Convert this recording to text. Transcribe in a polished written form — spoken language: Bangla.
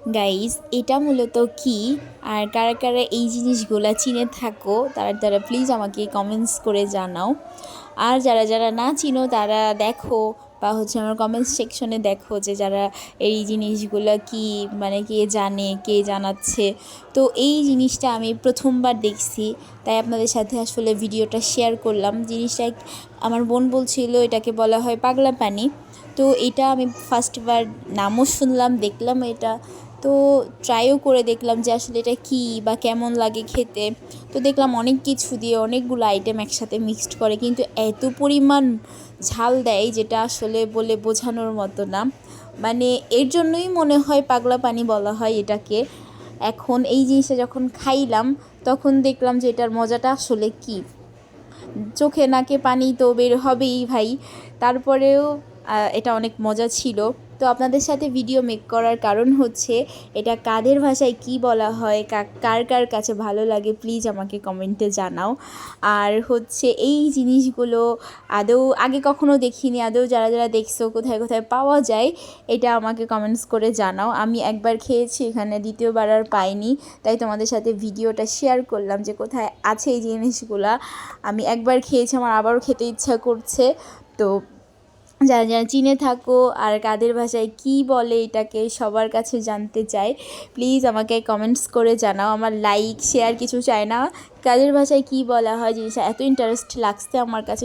গাইস, এটা মূলত কি আর কারা কারা এই জিনিসগুলা চিনে থাকো তারা প্লিজ আমাকে কমেন্টস করে জানাও। আর যারা যারা না চিনো তারা দেখো বা আমার কমেন্টস সেকশনে দেখো যে যারা এই জিনিসগুলো কি মানে কে জানে কে জানাচ্ছে। তো এই জিনিসটা আমি প্রথমবার দেখছি, তাই আপনাদের সাথে আসলে ভিডিওটা শেয়ার করলাম। জিনিসটা আমার বোন বলছিল এটাকে বলা হয় পাগলা পানি। তো এটা আমি ফার্স্টবার নামও শুনলাম, দেখলাম এটা, তো ট্রাইও করে দেখলাম যে আসলে এটা কী বা কেমন লাগে খেতে। তো দেখলাম অনেক কিছু দিয়ে অনেকগুলো আইটেম একসাথে মিক্সড করে, কিন্তু এত পরিমাণ ঝাল দেয় যেটা আসলে বলে বোঝানোর মতো না। মানে এর জন্যই মনে হয় পাগলা পানি বলা হয় এটাকে। এখন এই জিনিসটা যখন খাইলাম তখন দেখলাম যে এটার মজাটা আসলে কী। চোখে নাকে পানি তো বের হবেই ভাই। তারপরেও এটা অনেক মজা ছিল। তো আপনাদের সাথে ভিডিও মেক করার কারণ হচ্ছে এটা কাদের ভাষায় কি বলা হয়, কার কার কাছে ভালো লাগে প্লিজ আমাকে কমেন্টে জানাও। আর এই জিনিসগুলো আদৌ আগে কখনো দেখিনি, আদৌ যারা যারা দেখছো কোথায় কোথায় পাওয়া যায় এটা আমাকে কমেন্টস করে জানাও। আমি একবার খেয়েছি, এখানে দ্বিতীয়বার আর পাইনি, তাই তোমাদের সাথে ভিডিওটা শেয়ার করলাম যে কোথায় আছে এই জিনিসগুলা। আমি একবার খেয়েছি, আমার আবারও খেতে ইচ্ছা করছে। তো যারা যারা চিনে থাকো আর কাদের ভাষায় কি বলে এটাকে সবার কাছে জানতে চাই, প্লিজ আমাকে কমেন্টস করে জানাও। আমার লাইক শেয়ার কিছু চাই না, কাদের ভাষায় কি বলা হয় জিনিসটা এত ইন্টারেস্ট লাগছে আমার কাছে।